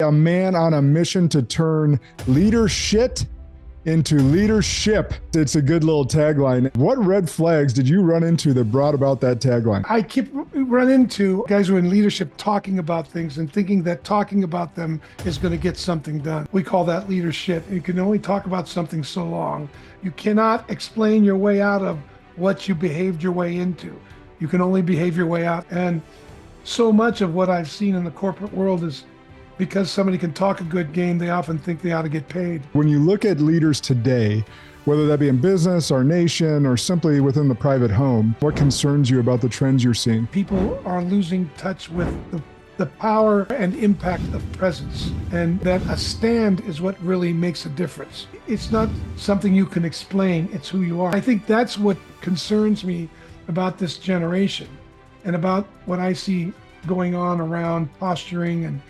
A man on a mission to turn leadership into leadership. It's a good little tagline. What red flags did you run into that brought about that tagline? I keep run into guys who are in leadership talking about things and thinking that talking about them is going to get something done. We call that leadership. You can only talk about something so long. You cannot explain your way out of what you behaved your way into. You can only behave your way out. And so much of what I've seen in the corporate world is because somebody can talk a good game, they often think they ought to get paid. When you look at leaders today, whether that be in business, our nation, or simply within the private home, what concerns you about the trends you're seeing? People are losing touch with the power and impact of presence, and that a stand is what really makes a difference. It's not something you can explain, it's who you are. I think that's what concerns me about this generation and about what I see going on around posturing and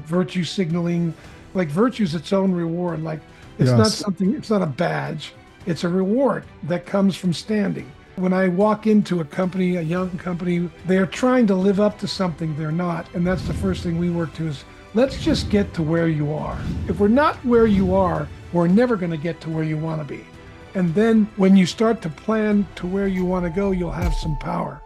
virtue signaling. Like, virtue's its own reward. Like, it's not something, it's not a badge, it's a reward that comes from standing. When I walk into a company, a young company, they're trying to live up to something they're not. And that's the first thing we work to is, let's just get to where you are. If we're not where you are, we're never going to get to where you want to be. And then when you start to plan to where you want to go, you'll have some power.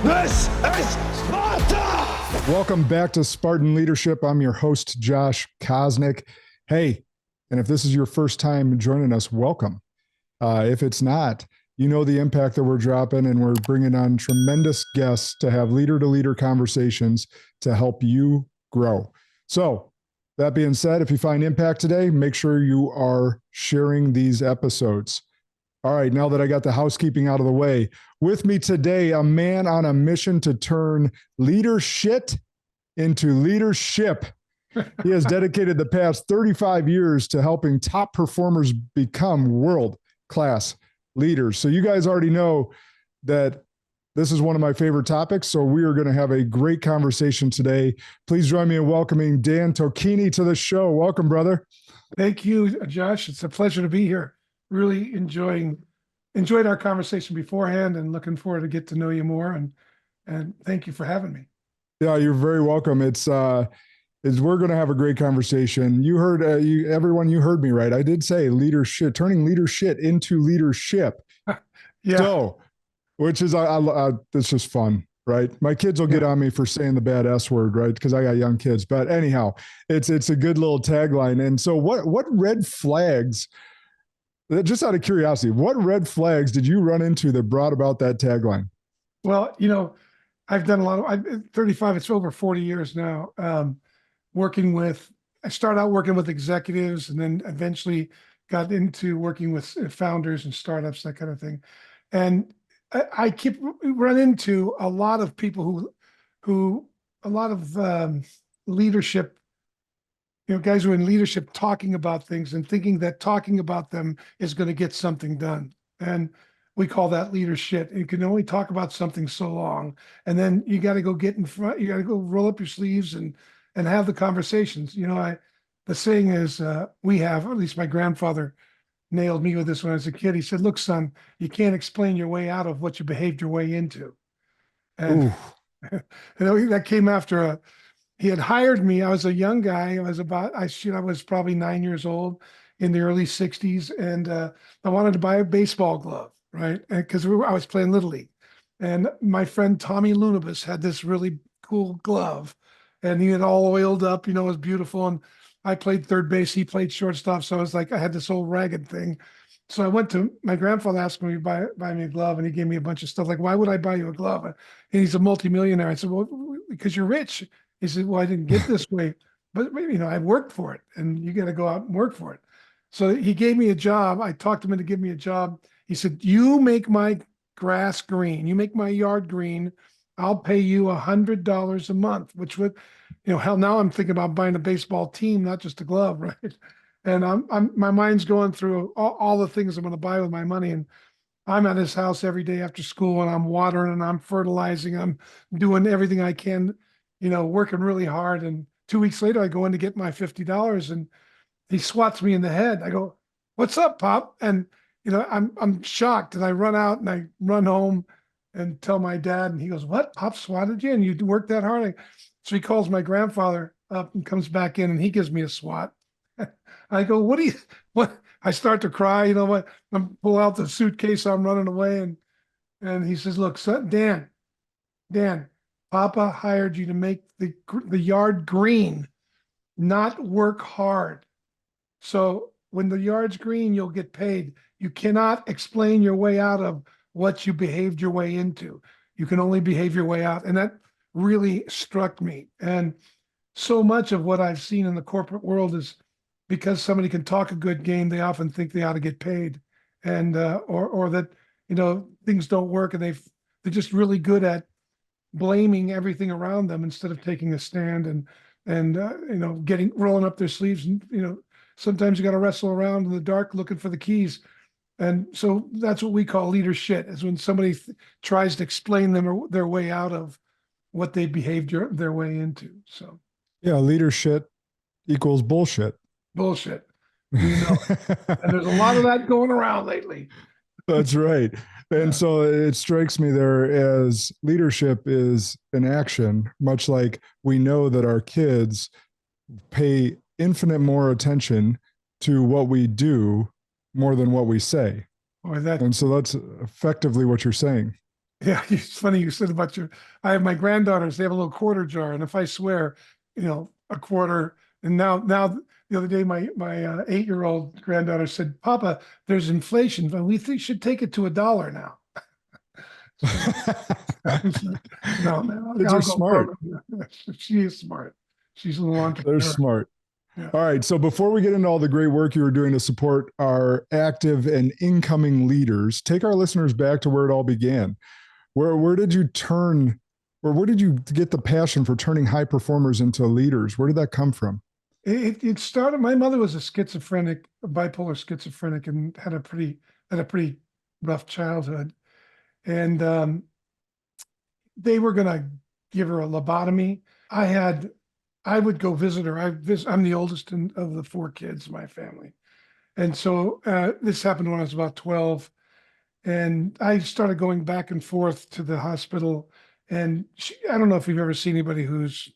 This is Sparta! Welcome back to Spartan Leadership. I'm your host, Josh Kosnick. Hey, and if this is your first time joining us, welcome. If it's not, you know the impact that we're dropping, and we're bringing on tremendous guests to have leader-to-leader conversations to help you grow. So that being said, if you find impact today, make sure you are sharing these episodes. All right, now that I got the housekeeping out of the way, with me today, a man on a mission to turn leadership into leadership. He has dedicated the past 35 years to helping top performers become world-class leaders. So you guys already know that this is one of my favorite topics, so we are going to have a great conversation today. Please join me in welcoming Dan Tocchini to the show. Welcome, brother. Thank you, Josh. It's a pleasure to be here. Really enjoyed our conversation beforehand, and looking forward to get to know you more. And thank you for having me. Yeah, you're very welcome. We're going to have a great conversation. You heard everyone. You heard me right. I did say leadership, turning leadership into leadership. Yeah. So, which is it's just fun, right? My kids will get on me for saying the bad S word, right? Because I got young kids. But anyhow, it's a good little tagline. And so, what red flags? Just out of curiosity, what red flags did you run into that brought about that tagline? Well, I've done a lot of, I'm 35, it's over 40 years now, I started out working with executives, and then eventually got into working with founders and startups, that kind of thing. And I keep run into a lot of people a lot of leadership, guys who are in leadership talking about things and thinking that talking about them is going to get something done. And we call that leadership. You can only talk about something so long. And then you got to go get in front, you got to go roll up your sleeves and have the conversations. The saying is, at least my grandfather nailed me with this when I was a kid. He said, look, son, you can't explain your way out of what you behaved your way into. And that came after he had hired me. I was a young guy. I was probably 9 years old in the early 60s. And I wanted to buy a baseball glove, right? Because I was playing Little League. And my friend Tommy Lunabus had this really cool glove. And he had all oiled up, it was beautiful. And I played third base. He played shortstop. So I was like, I had this old ragged thing. So I went to my grandfather, asked me to buy me a glove, and he gave me a bunch of stuff. Like, why would I buy you a glove? And he's a multimillionaire. I said, well, because you're rich. He said, well, I didn't get this way, but I worked for it, and you got to go out and work for it. So he gave me a job. I talked him into giving me a job. He said, you make my grass green, you make my yard green, I'll pay you $100 a month, which would, hell, now I'm thinking about buying a baseball team, not just a glove, right? And my mind's going through all the things I'm going to buy with my money. And I'm at his house every day after school, and I'm watering and I'm fertilizing. I'm doing everything I can, working really hard. And 2 weeks later, I go in to get my $50, and he swats me in the head. I go, "What's up, Pop?" And I'm shocked, and I run out and I run home and tell my dad, and he goes, "What? Pop swatted you, and you worked that hard?" So he calls my grandfather up and comes back in, and he gives me a swat. I go, "What do you? What?" I start to cry. You know what? I pull out the suitcase. I'm running away, and he says, "Look, son, Dan, Papa hired you to make the yard green, not work hard. So when the yard's green, you'll get paid. You cannot explain your way out of what you behaved your way into. You can only behave your way out." And that really struck me. And so much of what I've seen in the corporate world is because somebody can talk a good game, they often think they ought to get paid, and or that things don't work, and they're just really good at blaming everything around them instead of taking a stand and getting rolling up their sleeves, and sometimes you got to wrestle around in the dark looking for the keys. And so that's what we call leader shit, is when somebody tries to explain their way out of what they behaved their way into. So Yeah, leadership equals bullshit. bullshit. And there's a lot of that going around lately. That's right. And Yeah. so it strikes me there as leadership is an action, much like we know that our kids pay infinite more attention to what we do more than what we say. Or that. And so that's effectively what you're saying. Yeah, it's funny you said about I have my granddaughters, they have a little quarter jar, and if I swear, a quarter, and now the other day my 8-year-old granddaughter said, "Papa, there's inflation, but we think should take it to $1 now." No, man, Kids are smart. She is smart. She's a little entrepreneur. They're smart. Yeah. All right. So before we get into all the great work you were doing to support our active and incoming leaders, take our listeners back to where it all began. Where did you turn, or where did you get the passion for turning high performers into leaders? Where did that come from? It started. My mother was a bipolar schizophrenic, and had a pretty rough childhood. And they were going to give her a lobotomy. I would go visit her. I'm the oldest of the 4 kids in my family. And so this happened when I was about 12. And I started going back and forth to the hospital. And I don't know if you've ever seen anybody who's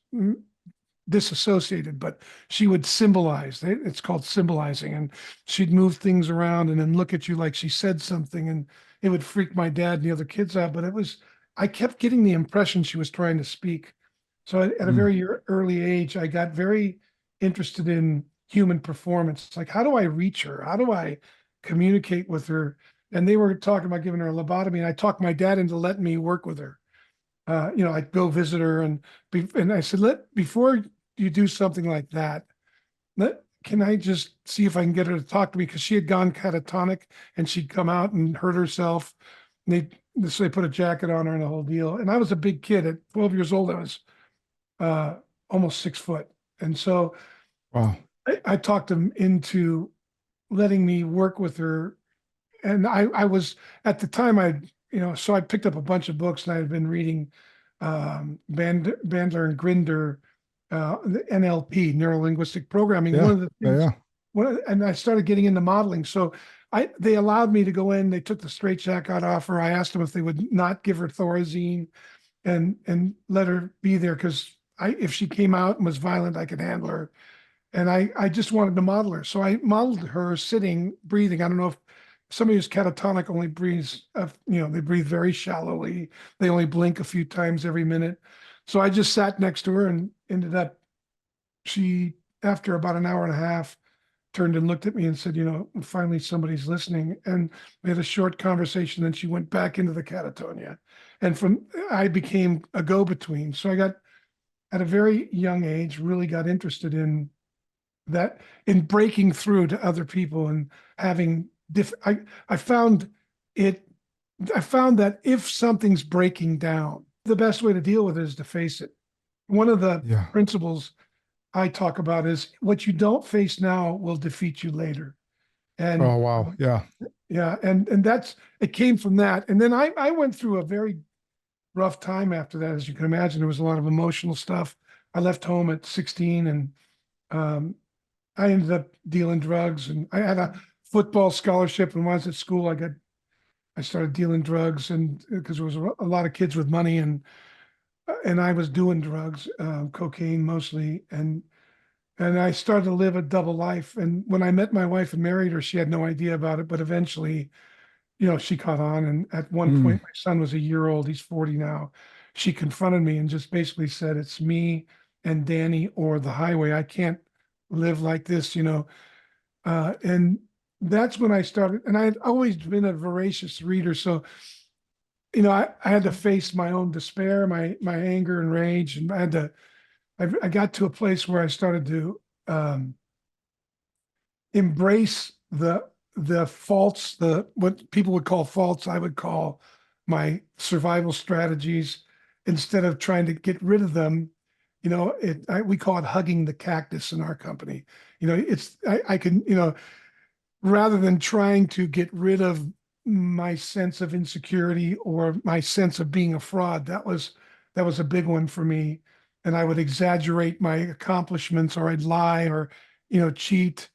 disassociated, but she would symbolize. It's called symbolizing. And she'd move things around and then look at you like she said something. And it would freak my dad and the other kids out. But I kept getting the impression she was trying to speak. So at a very early age, I got very interested in human performance. It's like, how do I reach her? How do I communicate with her? And they were talking about giving her a lobotomy, and I talked my dad into letting me work with her. I'd go visit her, and I said, before you do something like that, can I just see if I can get her to talk to me? Because she had gone catatonic, and she'd come out and hurt herself. And they put a jacket on her and the whole deal. And I was a big kid. At 12 years old, I was almost 6 foot. And so Wow. I talked him into letting me work with her. And I was, at the time, so I picked up a bunch of books, and I had been reading Bandler and Grinder, the NLP, neuro linguistic programming. Yeah. One of the things, and I started getting into modeling. So they allowed me to go in. They took the straitjacket off her. I asked them if they would not give her Thorazine and let her be there, because if she came out and was violent, I could handle her. And I just wanted to model her. So I modeled her sitting, breathing. I don't know if somebody who's catatonic only breathes, they breathe very shallowly. They only blink a few times every minute. So I just sat next to her, and ended up, she, after about an hour and a half, turned and looked at me and said, "Finally somebody's listening." And we had a short conversation. Then she went back into the catatonia. And I became a go-between. So I got, at a very young age, really got interested in that, in breaking through to other people and having I found that if something's breaking down, the best way to deal with it is to face it. One of the principles I talk about is, what you don't face now will defeat you later. And oh, wow. Yeah. Yeah. And it came from that. And then I went through a very rough time after that. As you can imagine, there was a lot of emotional stuff. I left home at 16, and I ended up dealing drugs, and I had a football scholarship. And when I was at school, I started dealing drugs, and because there was a lot of kids with money, and I was doing drugs, cocaine mostly, and I started to live a double life. And when I met my wife and married her, she had no idea about it, but eventually, she caught on. And at one Mm. point, my son was a year old. He's 40 now. She confronted me and just basically said, "It's me and Danny or the highway. I can't live like this." And that's when I started. And I had always been a voracious reader. So, I had to face my own despair, my anger and rage. And I got to a place where I started to embrace the faults, what people would call faults, I would call my survival strategies. Instead of trying to get rid of them, we call it hugging the cactus in our company. I can, rather than trying to get rid of my sense of insecurity or my sense of being a fraud. That was a big one for me. And I would exaggerate my accomplishments, or I'd lie, or cheat.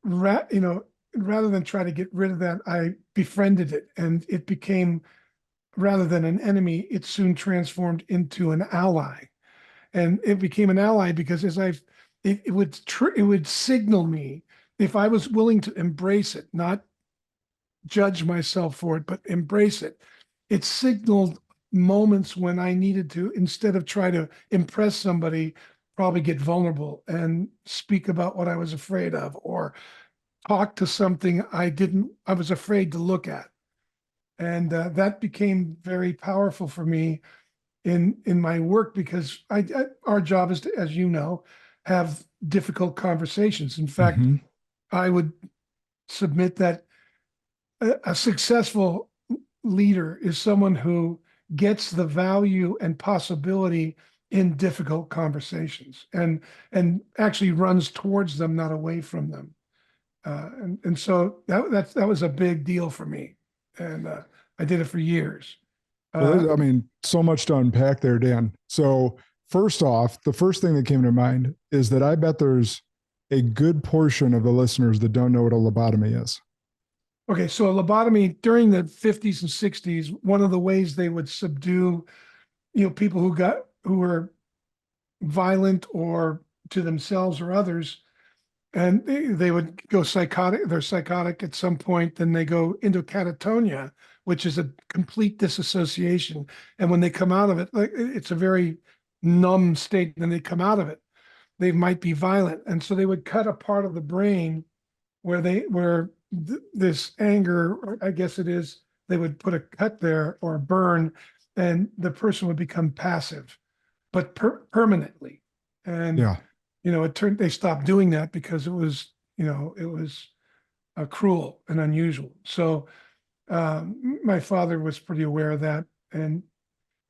Rather than try to get rid of that, I befriended it, and it became, rather than an enemy, it soon transformed into an ally. And it became an ally because it would signal me, if I was willing to embrace it, not judge myself for it, but embrace it. It signaled moments when I needed to, instead of try to impress somebody, probably get vulnerable and speak about what I was afraid of, or talk to something I was afraid to look at. And that became very powerful for me in my work, because our job is to, as you know, have difficult conversations. In fact, Mhm. I would submit that a successful leader is someone who gets the value and possibility in difficult conversations, and actually runs towards them, not away from them. And so that was a big deal for me, and I did it for years. Well, Uh, I mean, so much to unpack there, Dan. So, first off, the first thing that came to mind is that I bet there's a good portion of the listeners that don't know what a lobotomy is. okay, so a lobotomy during the 50s and 60s, one of the ways they would subdue, people who were violent, or to themselves or others, and they would go psychotic. They're psychotic at some point, then they go into catatonia, which is a complete disassociation. And when they come out of it, like, it's a very numb state. And they come out of it, they might be violent. And so they would cut a part of the brain where this anger, or I guess it is, they would put a cut there, or a burn, and the person would become passive, but permanently. And Yeah. they stopped doing that because it was cruel and unusual. So my father was pretty aware of that, and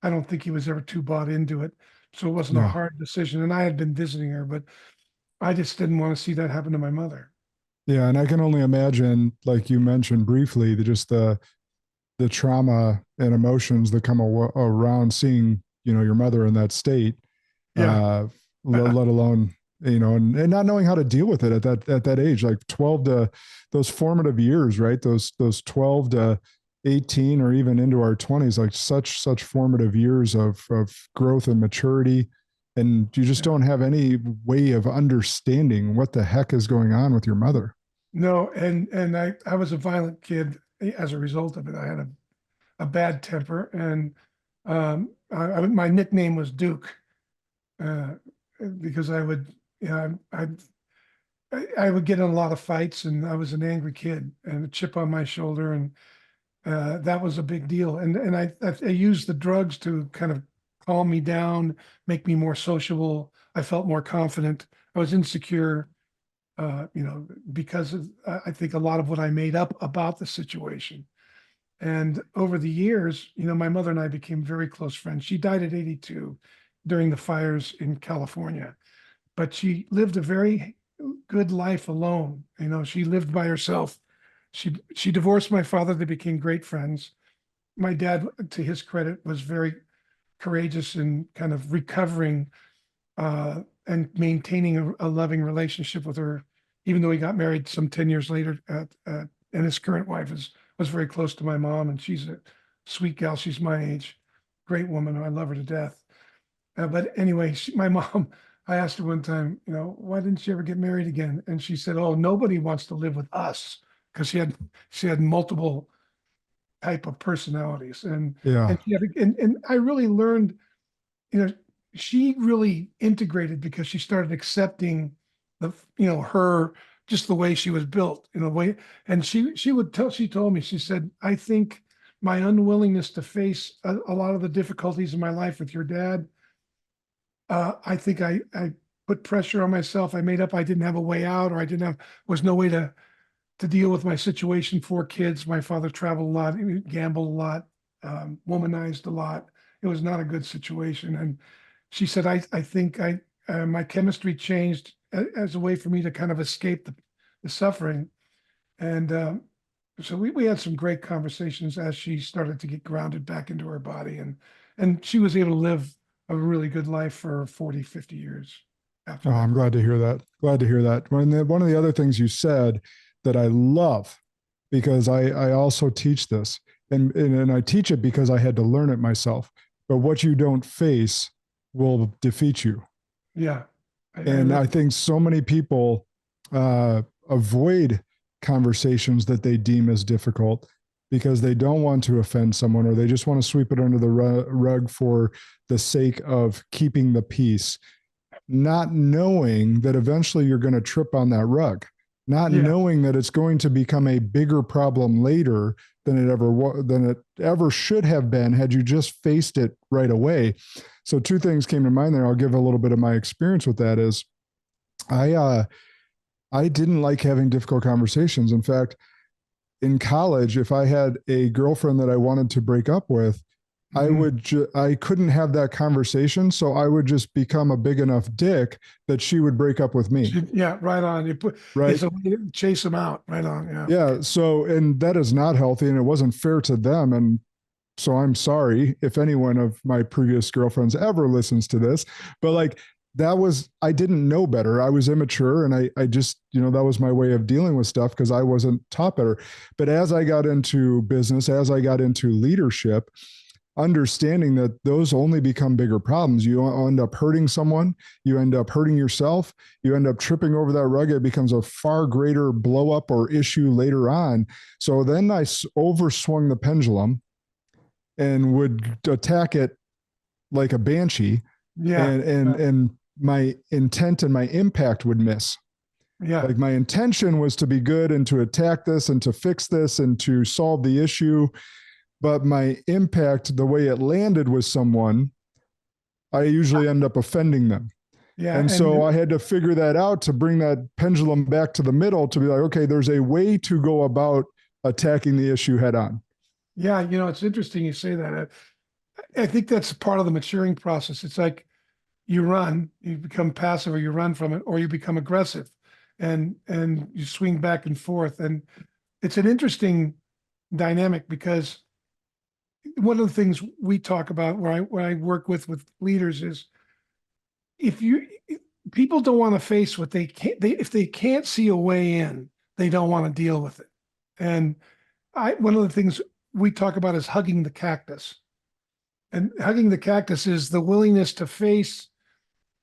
I don't think he was ever too bought into it. So it wasn't a Yeah. hard decision. And I had been visiting her, but I just didn't want to see that happen to my mother. Yeah. And I can only imagine, like you mentioned briefly, the trauma and emotions that come around seeing, your mother in that state, Yeah. uh, let alone, and not knowing how to deal with it at that age, like 12 to those formative years, right? Those 12 to 18, or even into our 20s, like such formative years of growth and maturity. And you just Yeah. don't have any way of understanding what the heck is going on with your mother. No, and I was a violent kid as a result of it. I had a bad temper, and my nickname was Duke, uh, because I would, I would get in a lot of fights, and I was an angry kid and a chip on my shoulder, and that was a big deal. And I used the drugs to kind of calm me down, make me more sociable. I felt more confident. I was insecure, because of, I think, a lot of what I made up about the situation. And over the years, my mother and I became very close friends. She died at 82 during the fires in California, but she lived a very good life alone. She lived by herself. She divorced my father. They became great friends. My dad, to his credit, was very courageous in kind of recovering and maintaining a loving relationship with her, even though he got married some 10 years later. And his current wife was very close to my mom, and she's a sweet gal. She's my age, great woman. I love her to death. But anyway, my mom, I asked her one time, why didn't she ever get married again? And she said, "Oh, nobody wants to live with us," because she had multiple type of personalities, and Yeah. and I really learned, she really integrated because she started accepting her, just the way she was built in a way. And she told me, she said, "I think my unwillingness to face a lot of the difficulties in my life with your dad, I think I put pressure on myself. I made up I didn't have a way out, or was no way to deal with my situation. 4 kids. My father traveled a lot, he gambled a lot, womanized a lot. It was not a good situation." And she said, I think my chemistry changed as a way for me to kind of escape the suffering. And so we had some great conversations as she started to get grounded back into her body. And she was able to live a really good life for 40, 50 years after Oh, that. I'm glad to hear that. Glad to hear that. One of the other things you said that I love, because I also teach this, and I teach it because I had to learn it myself. But what you don't face will defeat you. Yeah. And I think so many people avoid conversations that they deem as difficult because they don't want to offend someone, or they just want to sweep it under the rug for the sake of keeping the peace, not knowing that eventually you're going to trip on that rug, not knowing that it's going to become a bigger problem later than it ever should have been had you just faced it right away. So 2 things came to mind there. I'll give a little bit of my experience with that. Is I didn't like having difficult conversations. In fact, in college, if I had a girlfriend that I wanted to break up with, I couldn't have that conversation. So I would just become a big enough dick that she would break up with me. Yeah, right on. Right. It's a way to chase them out. Right on. Yeah. Yeah. So, and that is not healthy, and it wasn't fair to them. And so I'm sorry if anyone of my previous girlfriends ever listens to this, but like, I didn't know better. I was immature, and I just, that was my way of dealing with stuff because I wasn't taught better. But as I got into business, as I got into leadership, understanding that those only become bigger problems. You end up hurting someone, you end up hurting yourself, you end up tripping over that rug. It becomes a far greater blow up or issue later on. So then I overswung the pendulum and would attack it like a banshee. Yeah. And my intent and my impact would miss. Yeah. Like my intention was to be good and to attack this and to fix this and to solve the issue. But my impact, the way it landed with someone, I usually end up offending them. Yeah. And so I had to figure that out to bring that pendulum back to the middle to be like, okay, there's a way to go about attacking the issue head on. Yeah. It's interesting you say that. I think that's part of the maturing process. It's like you become passive, or you run from it, or you become aggressive, and you swing back and forth. And it's an interesting dynamic because one of the things we talk about when I work with leaders is people don't want to face what they can't, if they can't see a way in, they don't want to deal with it. And one of the things we talk about is hugging the cactus. And hugging the cactus is the willingness to face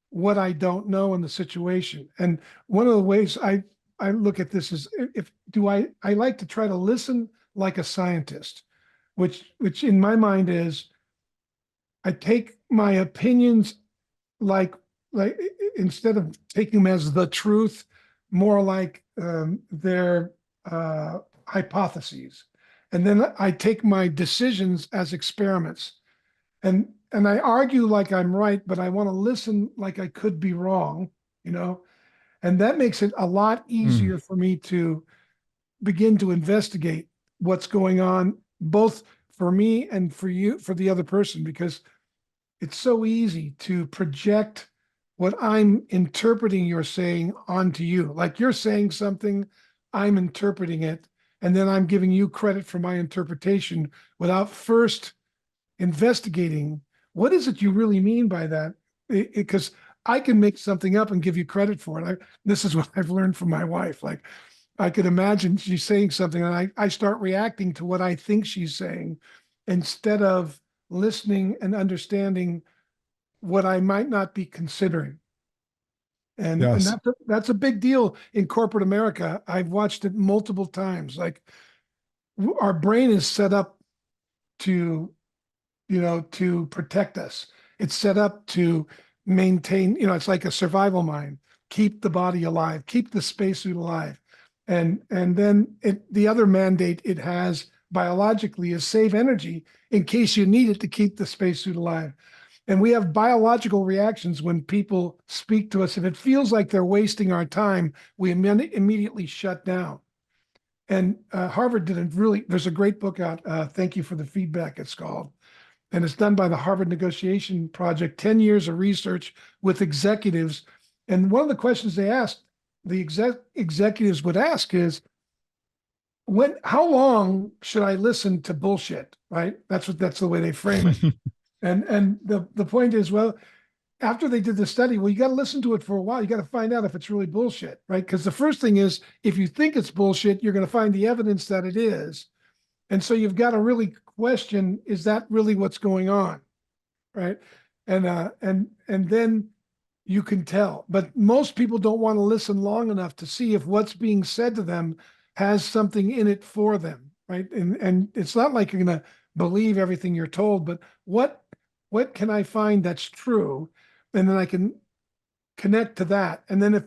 what I don't know in the situation. And one of the ways I look at this is I like to try to listen like a scientist, which in my mind is I take my opinions like instead of taking them as the truth, more like their hypotheses. And then I take my decisions as experiments. And I argue like I'm right, but I want to listen like I could be wrong, and that makes it a lot easier for me to begin to investigate what's going on, both for me and for you, for the other person, because it's so easy to project what I'm interpreting you're saying onto you. Like you're saying something, I'm interpreting it, and then I'm giving you credit for my interpretation without first investigating what is it you really mean by that? Because I can make something up and give you credit for it. This is what I've learned from my wife. Like, I could imagine she's saying something and I start reacting to what I think she's saying instead of listening and understanding what I might not be considering. And Yes. that's a big deal in corporate America. I've watched it multiple times. Like, our brain is set up to, to protect us. It's set up to maintain, it's like a survival mind. Keep the body alive, keep the spacesuit alive. And then the other mandate it has biologically is save energy in case you need it to keep the spacesuit alive. And we have biological reactions when people speak to us. If it feels like they're wasting our time, we immediately shut down. And Harvard there's a great book out, Thank You for the Feedback, it's called. And it's done by the Harvard Negotiation Project, 10 years of research with executives. And one of the questions they asked, the executives would ask is, how long should I listen to bullshit, right? That's the way they frame it. And the point is, well, after they did the study, well, you got to listen to it for a while. You got to find out if it's really bullshit, right? Because the first thing is, if you think it's bullshit, you're going to find the evidence that it is. And so you've got to really question, is that really what's going on, right? And then you can tell. But most people don't want to listen long enough to see if what's being said to them has something in it for them, right? And it's not like you're going to believe everything you're told, but what can I find that's true? And then I can connect to that. And then if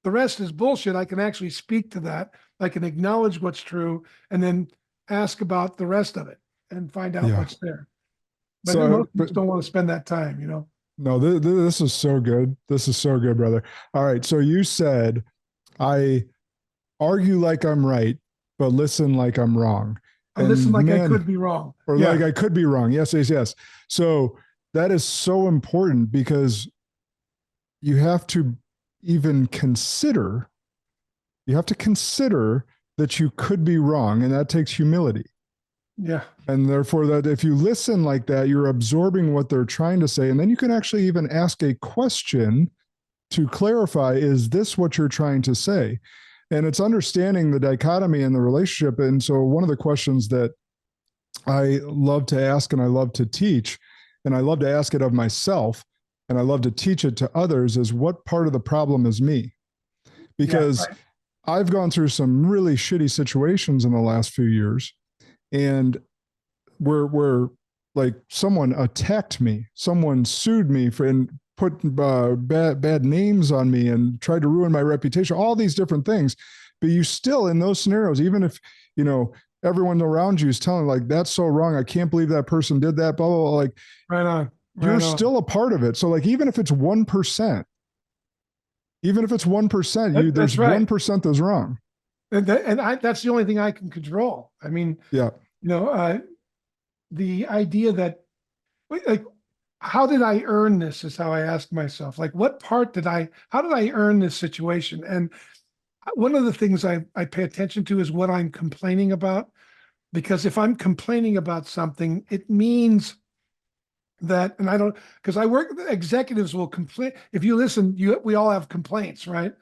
the rest is bullshit, I can actually speak to that. I can acknowledge what's true and then ask about the rest of it and find out what's there. But most people don't want to spend that time, No, this is so good. This is so good, brother. All right. So you said, I argue like I'm right, but listen like I'm wrong. I listen like I could be wrong. Or like I could be wrong. Yes, yes, yes. So that is so important because you have to even consider, that you could be wrong, and that takes humility. Yeah. And therefore, that if you listen like that, you're absorbing what they're trying to say. And then you can actually even ask a question to clarify, is this what you're trying to say? And it's understanding the dichotomy in the relationship. And so one of the questions that I love to ask and I love to teach, and I love to ask it of myself, and I love to teach it to others, is what part of the problem is me? Because I've gone through some really shitty situations in the last few years, and where like someone attacked me, someone sued me and put bad names on me and tried to ruin my reputation, all these different things. But you still, in those scenarios, even if, everyone around you is telling like, that's so wrong, I can't believe that person did that, blah, blah, blah. Like, right on. You're still a part of it. So like, even if it's 1%, there's 1% that's wrong. And that's the only thing I can control. I mean, the idea that, like, how did I earn this is how I ask myself. Like, how did I earn this situation? And one of the things I pay attention to is what I'm complaining about. Because if I'm complaining about something, it means that, and I don't, because executives will complain. If you listen, we all have complaints, right?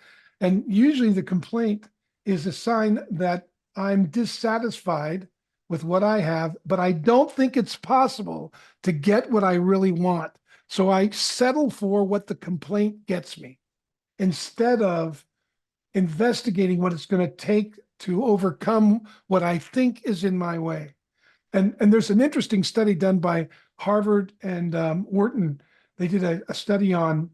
And usually the complaint is a sign that I'm dissatisfied with what I have, but I don't think it's possible to get what I really want. So I settle for what the complaint gets me instead of investigating what it's going to take to overcome what I think is in my way. And there's an interesting study done by Harvard and Wharton. They did a study on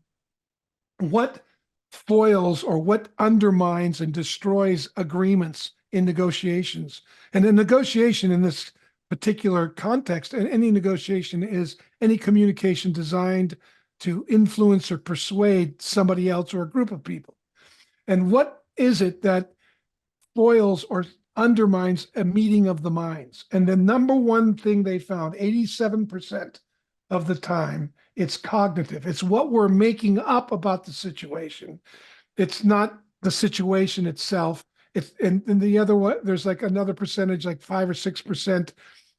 what foils or what undermines and destroys agreements in negotiations. And a negotiation in this particular context, and any negotiation, is any communication designed to influence or persuade somebody else or a group of people. And what is it that foils or undermines a meeting of the minds? And the number one thing they found, 87% of the time, it's cognitive. It's what we're making up about the situation. It's not the situation itself. And the other one, there's like another percentage, like 5 or 6%,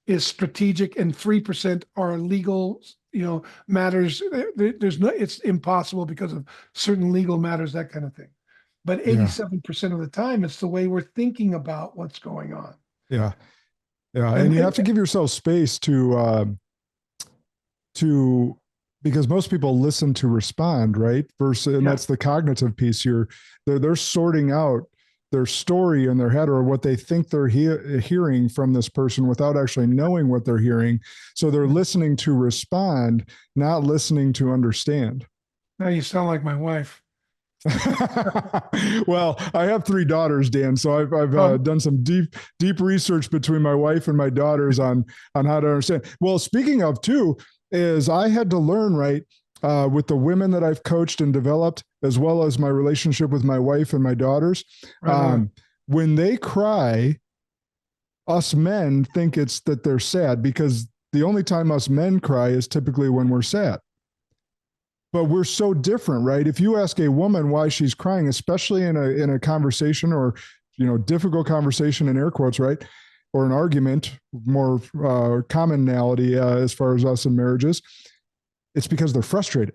is strategic and 3% are legal, matters. There's no, it's impossible because of certain legal matters, that kind of thing. But Yeah. 87% of the time, it's the way we're thinking about what's going on. Yeah. Yeah. And you have to give yourself space to, because most people listen to respond, right? Versus, and that's the cognitive piece here. They're sorting out their story in their head or what they think they're hearing from this person without actually knowing what they're hearing. So they're listening to respond, not listening to understand. Now you sound like my wife. Well, I have 3 daughters, Dan. So I've done some deep research between my wife and my daughters on how to understand. Well, speaking of too, is I had to learn, right, with the women that I've coached and developed, as well as my relationship with my wife and my daughters. When they cry, us men think it's that they're sad, because the only time us men cry is typically when we're sad. But we're so different, right? If you ask a woman why she's crying, especially in a conversation or, difficult conversation in air quotes, right? Or an argument, more commonality as far as us in marriages, it's because they're frustrated.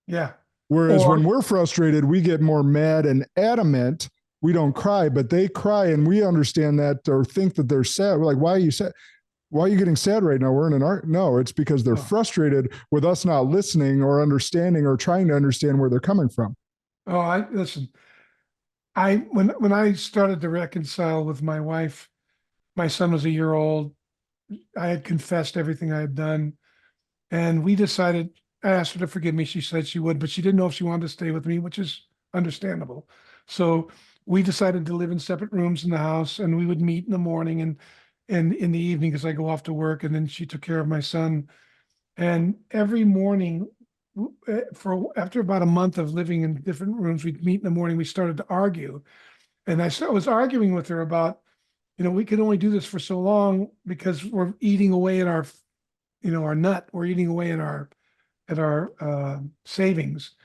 Yeah. Whereas when we're frustrated, we get more mad and adamant. We don't cry, but they cry, and we understand that or think that they're sad. We're like, why are you sad? Why are you getting sad right now? We're in an art. No, it's because they're frustrated with us not listening or understanding or trying to understand where they're coming from. Oh, listen. When I started to reconcile with my wife, my son was a year old. I had confessed everything I had done, and we decided. I asked her to forgive me. She said she would, but she didn't know if she wanted to stay with me, which is understandable. So we decided to live in separate rooms in the house, and we would meet in the morning and in the evening because I go off to work, and then she took care of my son. And every morning, after about a month of living in different rooms, we'd meet in the morning. We started to argue, and I was arguing with her about, we can only do this for so long because we're eating away at our, our nut. We're eating away at our savings,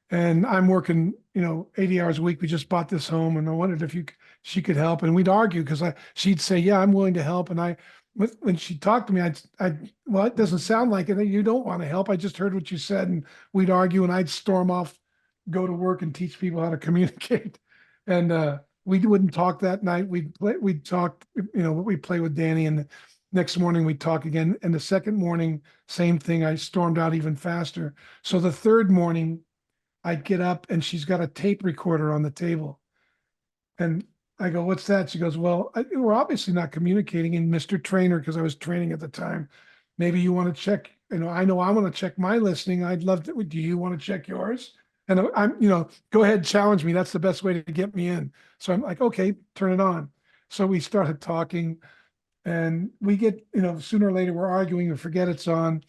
and I'm working, 80 hours a week. We just bought this home, and I wondered if she could help. And we'd argue because she'd say, yeah, I'm willing to help. And when she talked to me, well, it doesn't sound like it. You don't want to help. I just heard what you said. And we'd argue, and I'd storm off, go to work and teach people how to communicate. And we wouldn't talk that night. We'd talk, we'd play with Danny, and the next morning we'd talk again. And the second morning, same thing. I stormed out even faster. So the third morning, I'd get up, and she's got a tape recorder on the table. And I go, what's that? She goes, well, we're obviously not communicating. And Mr. Trainer, because I was training at the time, maybe you want to check, I know I want to check my listening. I'd love to. Do you want to check yours? And I'm, go ahead, challenge me. That's the best way to get me in. So I'm like, okay, turn it on. So we started talking, and we get, sooner or later we're arguing and forget it's on.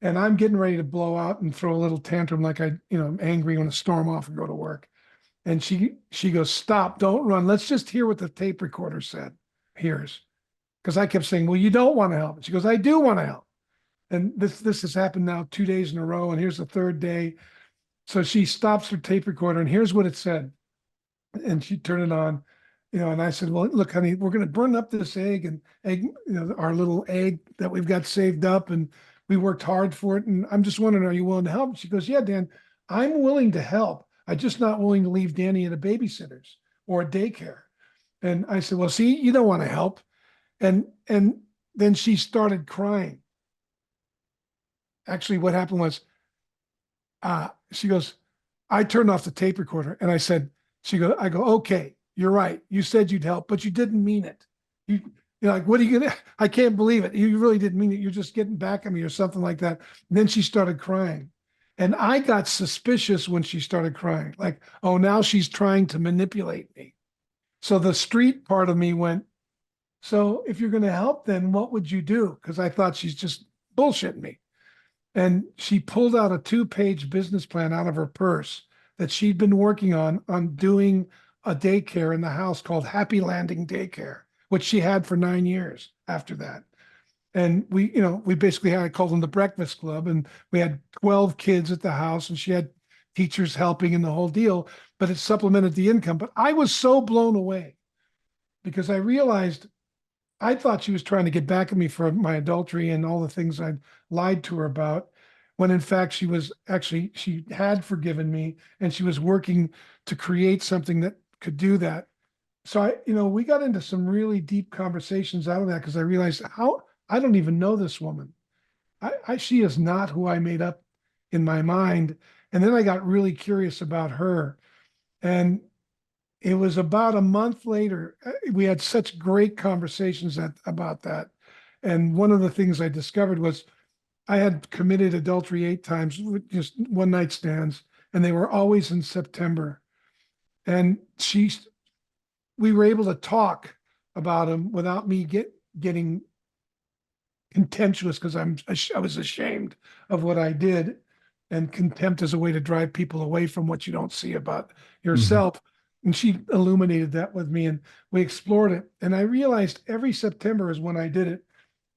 And I'm getting ready to blow out and throw a little tantrum, like I'm angry, want to storm off and go to work. And she goes, stop, don't run. Let's just hear what the tape recorder said. Here's, because I kept saying, well, you don't want to help. And she goes, I do want to help. And this has happened now 2 days in a row, and here's the third day. So she stops her tape recorder, and here's what it said. And she turned it on, and I said, well, look, honey, we're going to burn up this egg, our little egg that we've got saved up, and we worked hard for it. And I'm just wondering, are you willing to help? She goes, yeah, Dan, I'm willing to help. I'm just not willing to leave Danny at a babysitter's or a daycare. And I said, well, see, you don't want to help. And then she started crying. Actually, what happened was, she goes, I turned off the tape recorder, and I said, I go, okay, you're right. You said you'd help, but you didn't mean it. You're like, what are you gonna? I can't believe it. You really didn't mean it. You're just getting back at me or something like that. And then she started crying, and I got suspicious when she started crying. Like, oh, now she's trying to manipulate me. So the street part of me went, so if you're going to help, then what would you do? Because I thought she's just bullshitting me. And she pulled out a 2-page business plan out of her purse that she'd been working on doing a daycare in the house called Happy Landing Daycare, which she had for 9 years after that. And we basically I called them the Breakfast Club, and we had 12 kids at the house, and she had teachers helping in the whole deal, but it supplemented the income. But I was so blown away because I realized I thought she was trying to get back at me for my adultery and all the things I'd lied to her about, when in fact she had forgiven me and she was working to create something that could do that. So we got into some really deep conversations out of that because I realized how I don't even know this woman. She is not who I made up in my mind. And then I got really curious about her. And it was about a month later, we had such great conversations about that. And one of the things I discovered was I had committed adultery 8 times with just one night stands, and they were always in September. And we were able to talk about them without me getting contemptuous because I was ashamed of what I did, and contempt is a way to drive people away from what you don't see about yourself. And she illuminated that with me, and we explored it. And I realized every September is when I did it.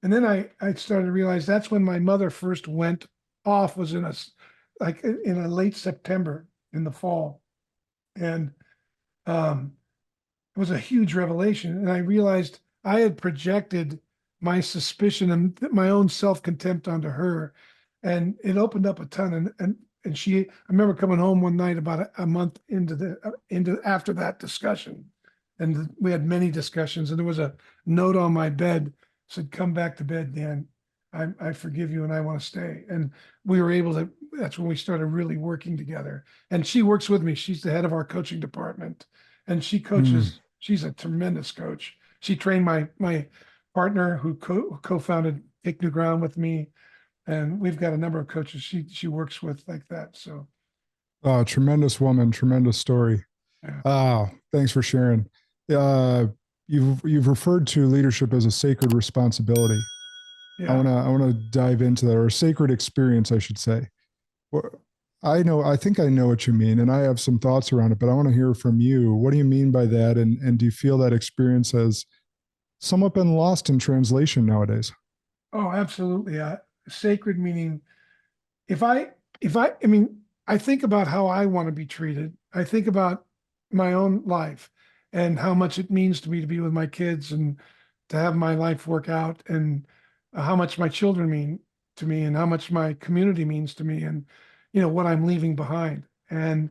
And then I started to realize that's when my mother first went off, was in a late September in the fall. And it was a huge revelation. And I realized I had projected my suspicion and my own self-contempt onto her. And it opened up a ton. And I remember coming home one night about a month into after that discussion. And we had many discussions, and there was a note on my bed said, "Come back to bed, Dan. I forgive you and I want to stay." And we were able to, that's when we started really working together. And she works with me. She's the head of our coaching department, and she coaches. She's a tremendous coach. She trained my partner who co-founded Take New Ground with me. And we've got a number of coaches she works with like that. So. Tremendous woman, tremendous story. Yeah. Thanks for sharing. You've referred to leadership as a sacred responsibility. Yeah. I wanna dive into that, or a sacred experience, I should say. I think I know what you mean, and I have some thoughts around it, but I want to hear from you. What do you mean by that? And do you feel that experience has somewhat been lost in translation nowadays? Oh, absolutely. Sacred meaning, I mean, I think about how I want to be treated. I think about my own life and how much it means to me to be with my kids and to have my life work out, and how much my children mean to me, and how much my community means to me, and what I'm leaving behind. And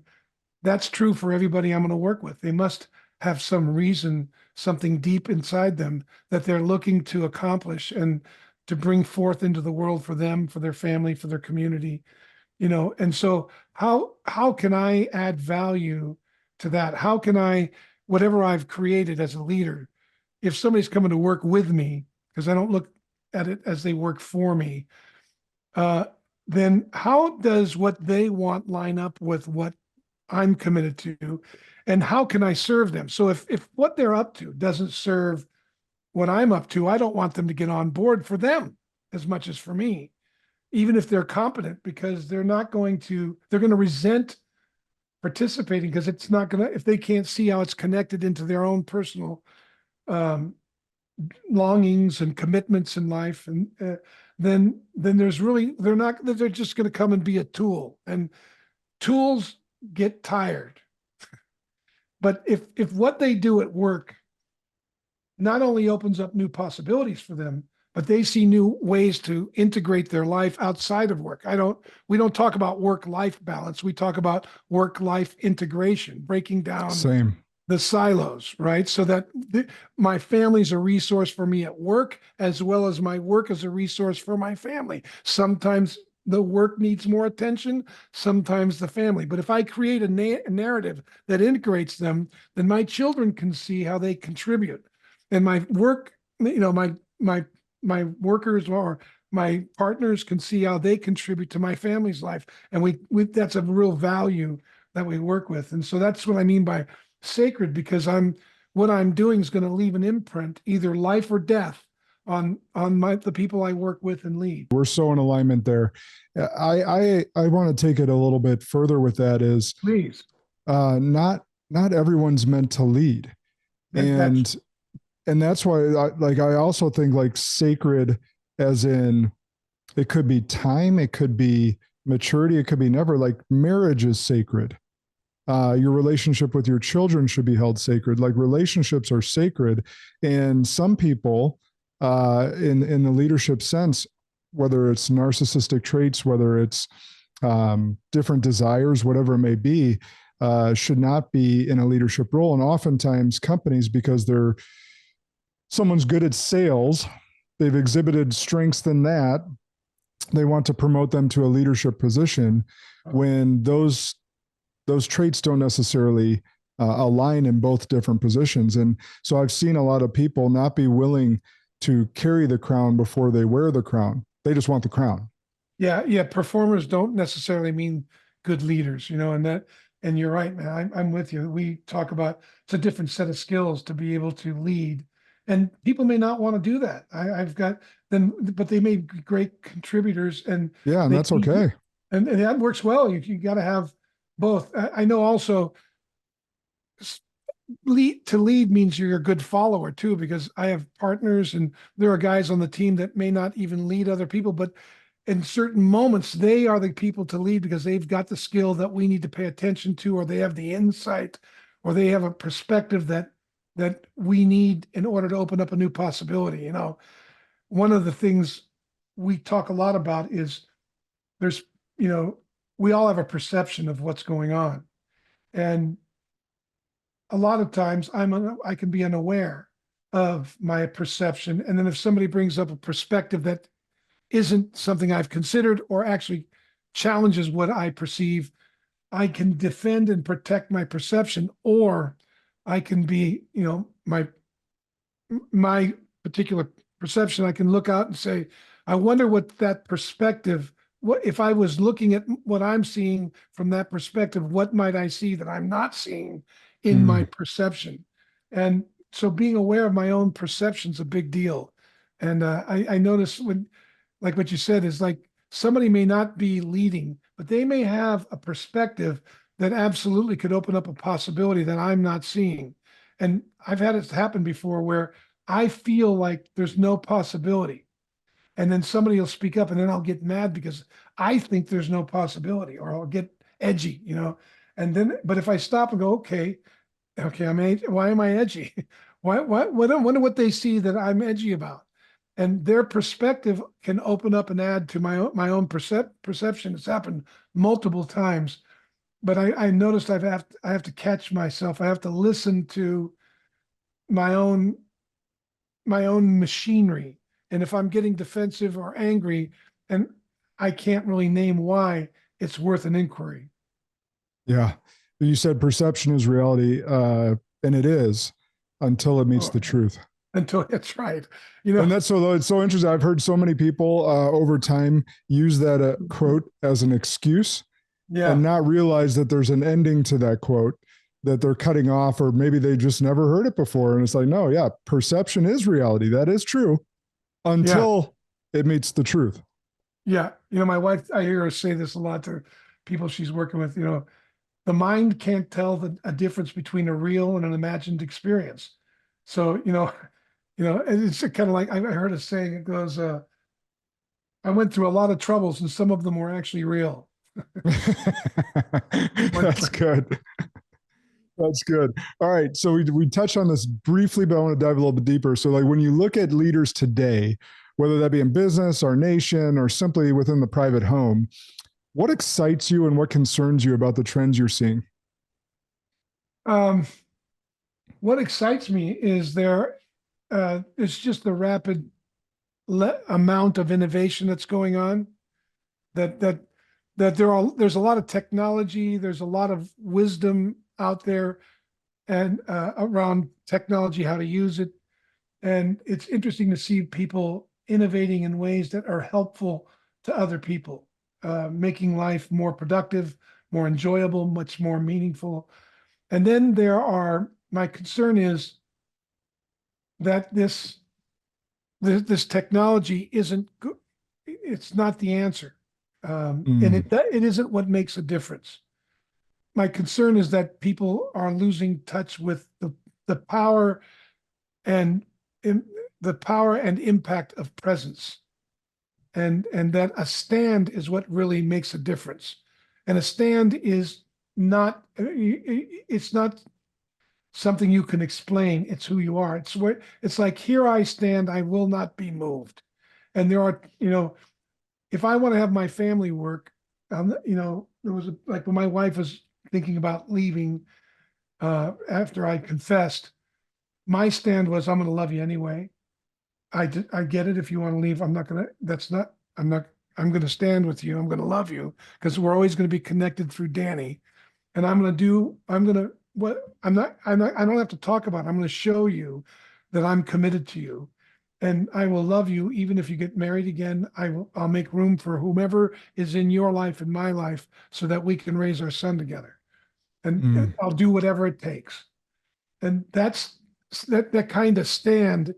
that's true for everybody I'm going to work with. They must have some reason, something deep inside them that they're looking to accomplish and to bring forth into the world for them, for their family, for their community. And so how can I add value to that? How can I, whatever I've created as a leader, if somebody's coming to work with me, because I don't look at it as they work for me, then how does what they want line up with what I'm committed to, and how can I serve them? So if what they're up to doesn't serve what I'm up to, I don't want them to get on board for them as much as for me, even if they're competent, because they're going to resent participating, because it's not going to, if they can't see how it's connected into their own personal longings and commitments in life. And then there's really, they're just going to come and be a tool, and tools get tired. But if what they do at work not only opens up new possibilities for them, but they see new ways to integrate their life outside of work. We don't talk about work-life balance. We talk about work-life integration, breaking down the silos, right? So that my family's a resource for me at work, as well as my work is a resource for my family. Sometimes the work needs more attention, sometimes the family. But if I create a narrative that integrates them, then my children can see how they contribute. And my work, my workers or my partners can see how they contribute to my family's life. And we that's a real value that we work with. And so that's what I mean by sacred, because what I'm doing is going to leave an imprint, either life or death, on the people I work with and lead. We're so in alignment there. I want to take it a little bit further with that is, please, not everyone's meant to lead. And that's why I also think like sacred, as in it could be time, it could be maturity, it could be never. Like marriage is sacred. Your relationship with your children should be held sacred. Like relationships are sacred. And some people in the leadership sense, whether it's narcissistic traits, whether it's different desires, whatever it may be, should not be in a leadership role. And oftentimes companies, because someone's good at sales, they've exhibited strengths in that, they want to promote them to a leadership position when those traits don't necessarily align in both different positions. And so I've seen a lot of people not be willing to carry the crown before they wear the crown. They just want the crown. Yeah. Performers don't necessarily mean good leaders, and you're right, man. I'm with you. We talk about it's a different set of skills to be able to lead, and people may not want to do that. I've got them, but they may be great contributors, and yeah, and that's okay. And that works well. You got to have both. I know also to lead means you're a good follower too, because I have partners and there are guys on the team that may not even lead other people, but in certain moments, they are the people to lead because they've got the skill that we need to pay attention to, or they have the insight, or they have a perspective that we need in order to open up a new possibility. One of the things we talk a lot about is there's, we all have a perception of what's going on. And a lot of times I can be unaware of my perception. And then if somebody brings up a perspective that isn't something I've considered or actually challenges what I perceive, I can defend and protect my perception, or I can be, my particular perception, I can look out and say, I wonder what that perspective, what if I was looking at what I'm seeing from that perspective, what might I see that I'm not seeing in my perception? And so being aware of my own perception is a big deal. And I notice when, like what you said, is like somebody may not be leading, but they may have a perspective that absolutely could open up a possibility that I'm not seeing. And I've had it happen before where I feel like there's no possibility. And then somebody will speak up and then I'll get mad because I think there's no possibility, or I'll get edgy, And then, but if I stop and go, okay, why am I edgy? I wonder what they see that I'm edgy about. And their perspective can open up and add to my own perception. It's happened multiple times, but I noticed I have to catch myself. I have to listen to my own machinery. And if I'm getting defensive or angry and I can't really name why, it's worth an inquiry. Yeah. You said perception is reality, and it is until it meets the truth. Until that's right. And that's it's so interesting. I've heard so many people over time use that quote as an excuse and not realize that there's an ending to that quote that they're cutting off, or maybe they just never heard it before. And it's like, no, yeah, perception is reality. That is true until it meets the truth. Yeah. My wife, I hear her say this a lot to people she's working with, the mind can't tell a difference between a real and an imagined experience. So, it's kind of like I heard a saying, it goes, I went through a lot of troubles and some of them were actually real. That's good. That's good. All right. So we touched on this briefly, but I want to dive a little bit deeper. So like when you look at leaders today, whether that be in business, our nation, or simply within the private home, what excites you and what concerns you about the trends you're seeing? What excites me is it's just the rapid amount of innovation that's going on. That there's a lot of technology, there's a lot of wisdom out there, and around technology, how to use it, and it's interesting to see people innovating in ways that are helpful to other people, making life more productive, more enjoyable, much more meaningful. And then my concern is that this technology isn't good. It's not the answer. And it isn't what makes a difference. My concern is that people are losing touch with the power and impact of presence. And that a stand is what really makes a difference. And a stand is not, it's not something you can explain. It's who you are. It's like, here I stand, I will not be moved. And there are, if I want to have my family work, there was like when my wife was thinking about leaving, after I confessed, my stand was, I'm going to love you anyway. I get it. If you want to leave, I'm going to stand with you. I'm going to love you because we're always going to be connected through Danny. And I don't have to talk about it. I'm going to show you that I'm committed to you, and I will love you. Even if you get married again, I'll make room for whomever is in your life and my life so that we can raise our son together. And I'll do whatever it takes. And that kind of stand,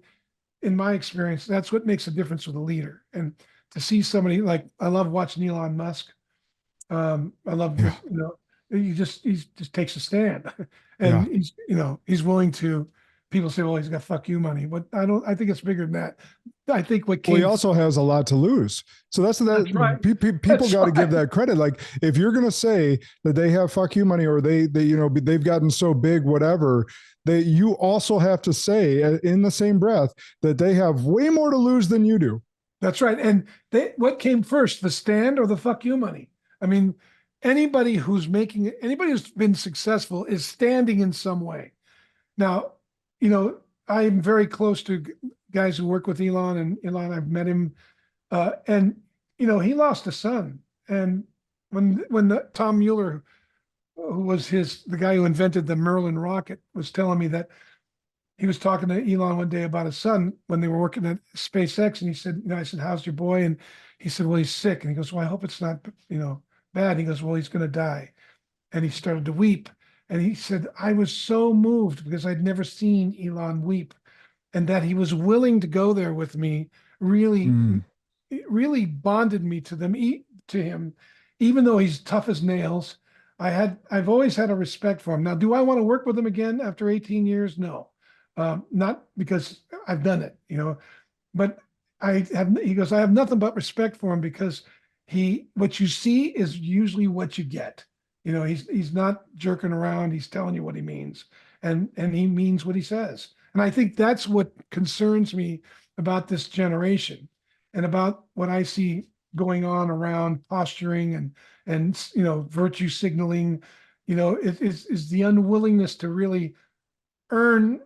in my experience, that's what makes a difference with a leader. And to see somebody like, I love watching Elon Musk. I love, he just takes a stand, and he's willing to. People say, well, he's got fuck you money, but I think it's bigger than that. I think he also has a lot to lose. So that's right. People got to give that credit. Like, if you're going to say that they have fuck you money, or they've gotten so big, whatever, you also have to say in the same breath that they have way more to lose than you do. That's right. And what came first, the stand or the fuck you money? I mean, anybody who's been successful is standing in some way. Now, I'm very close to guys who work with Elon, and Elon, I've met him, and he lost a son. And when Tom Mueller, who was the guy who invented the Merlin rocket, was telling me that he was talking to Elon one day about his son when they were working at SpaceX, and he said, I said, how's your boy? And he said, well, he's sick. And he goes, well, I hope it's not, bad. He goes, well, he's going to die. And he started to weep. And he said, I was so moved because I'd never seen Elon weep, and that he was willing to go there with me really, really bonded me to him, even though he's tough as nails. I've always had a respect for him. Now, do I want to work with him again after 18 years? No, not because I've done it, but he goes, I have nothing but respect for him because what you see is usually what you get. He's not jerking around. He's telling you what he means, and he means what he says. And I think that's what concerns me about this generation, and about what I see going on around posturing and virtue signaling. Is the unwillingness to really earn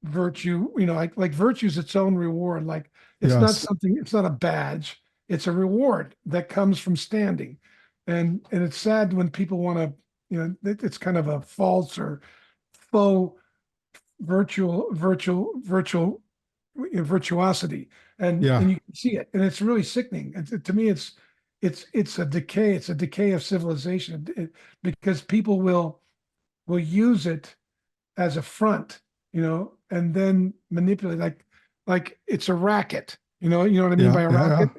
virtue. Like virtue is its own reward. Like it's not something. It's not a badge. It's a reward that comes from standing. And it's sad when people want to, it's kind of a false or faux virtuosity, and you can see it, and it's really sickening. And to me, it's a decay. It's a decay of civilization, because people will use it as a front, and then manipulate, like it's a racket. You know what I mean by a racket?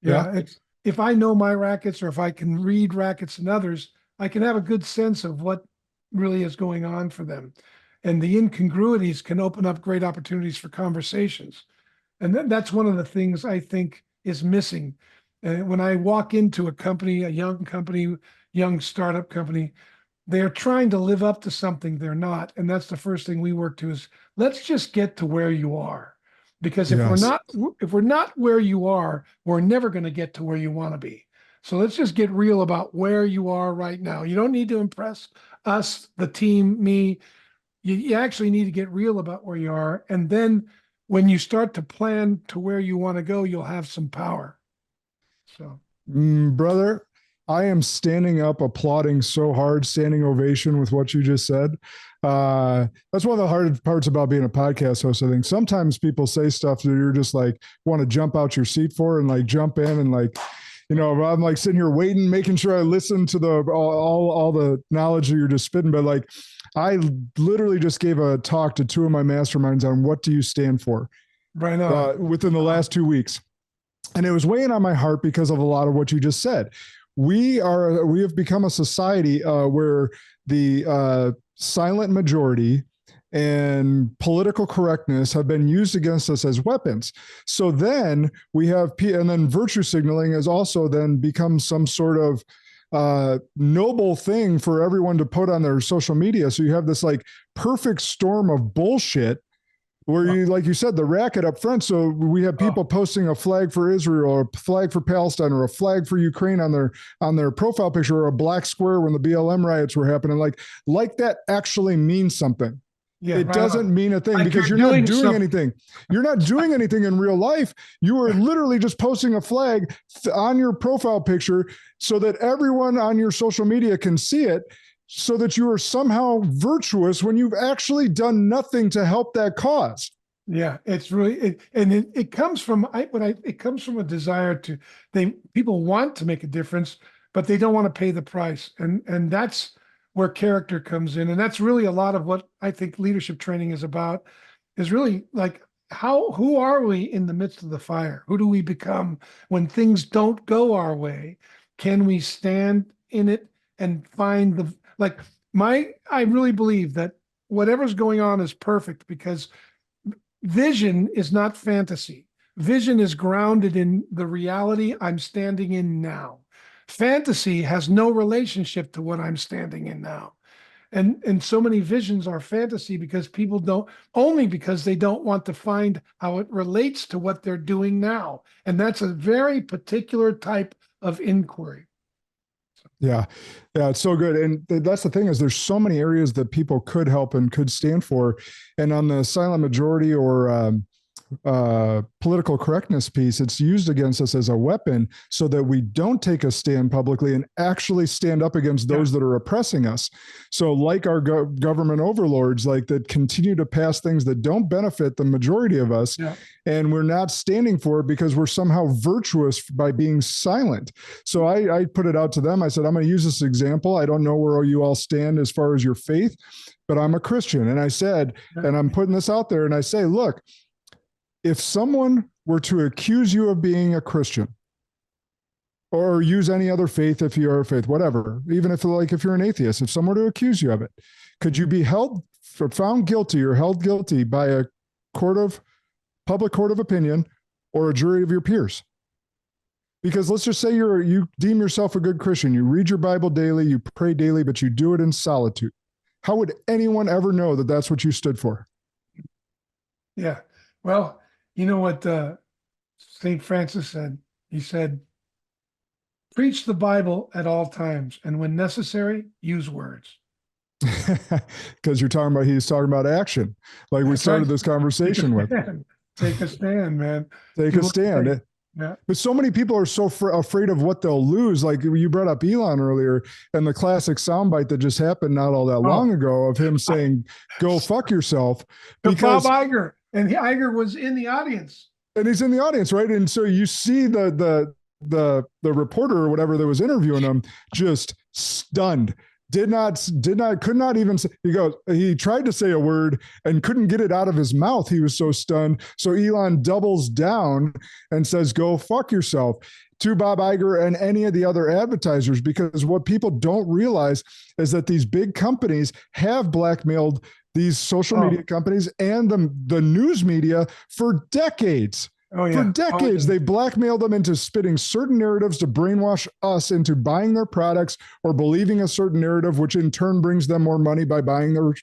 Yeah. If I know my rackets, or if I can read rackets in others, I can have a good sense of what really is going on for them. And the incongruities can open up great opportunities for conversations. And that's one of the things I think is missing. When I walk into a company, a young startup company, they're trying to live up to something they're not. And that's the first thing we work to is, let's just get to where you are. Because if we're not where you are, we're never going to get to where you want to be. So let's just get real about where you are right now. You don't need to impress us, the team, me. You actually need to get real about where you are. And then when you start to plan to where you want to go, you'll have some power. So, brother, I am standing up, applauding so hard, standing ovation with what you just said. That's one of the hard parts about being a podcast host. I think sometimes people say stuff that you're just like, want to jump out your seat for, and like jump in, and like, I'm like sitting here waiting, making sure I listen to all the knowledge that you're just spitting. But like, I literally just gave a talk to two of my masterminds on what do you stand for right now within the last 2 weeks. And it was weighing on my heart because of a lot of what you just said. We have become a society where the silent majority and political correctness have been used against us as weapons. So then we have, and then virtue signaling has also then become some sort of noble thing for everyone to put on their social media. So you have this like perfect storm of bullshit where you, like you said, the racket up front. So we have people posting a flag for Israel or a flag for Palestine or a flag for Ukraine on their profile picture, or a black square when the BLM riots were happening. Like that actually means something. Yeah, it doesn't mean a thing, like because you're not doing anything. You're not doing anything in real life. You are literally just posting a flag on your profile picture so that everyone on your social media can see it, so that you are somehow virtuous when you've actually done nothing to help that cause. Yeah, it's really, it comes from, it comes from a desire to, people want to make a difference, but they don't want to pay the price. And that's where character comes in. And that's really a lot of what I think leadership training is about, is really like, who are we in the midst of the fire? Who do we become when things don't go our way? Can we stand in it and find I really believe that whatever's going on is perfect, because vision is not fantasy. Vision is grounded in the reality I'm standing in now. Fantasy has no relationship to what I'm standing in now. And so many visions are fantasy because people because they don't want to find how it relates to what they're doing now. And that's a very particular type of inquiry. Yeah. It's so good. And that's the thing, is there's so many areas that people could help and could stand for. And on the silent majority or political correctness piece, it's used against us as a weapon so that we don't take a stand publicly and actually stand up against those that are oppressing us. So like our government overlords, like that continue to pass things that don't benefit the majority of us. And we're not standing for it because we're somehow virtuous by being silent. So I put it out to them. I said, I'm going to use this example. I don't know where you all stand as far as your faith, but I'm a Christian. And I said, and I'm putting this out there, and I say, look, if someone were to accuse you of being a Christian, or use any other faith, if you are a faith, whatever, even if you're an atheist, if someone were to accuse you of it, could you be found guilty or held guilty by a public court of opinion or a jury of your peers? Because let's just say you deem yourself a good Christian, you read your Bible daily, you pray daily, but you do it in solitude. How would anyone ever know that that's what you stood for? Yeah. Well, you know what St. Francis said? He said, preach the Bible at all times, and when necessary, use words. Because he's talking about action, like we started this conversation with. Take a stand, man. Take a stand. Yeah. But so many people are so afraid of what they'll lose. Like you brought up Elon earlier, and the classic soundbite that just happened not all that long ago of him saying, go fuck yourself. Because Bob Iger. And Iger was in the audience. And he's in the audience, right? And so you see the reporter or whatever that was interviewing him just stunned. Could not even say, he tried to say a word and couldn't get it out of his mouth. He was so stunned. So Elon doubles down and says, go fuck yourself, to Bob Iger and any of the other advertisers, because what people don't realize is that these big companies have blackmailed these social media companies and the news media for decades. For decades, they blackmailed them into spitting certain narratives to brainwash us into buying their products or believing a certain narrative, which in turn brings them more money by buying their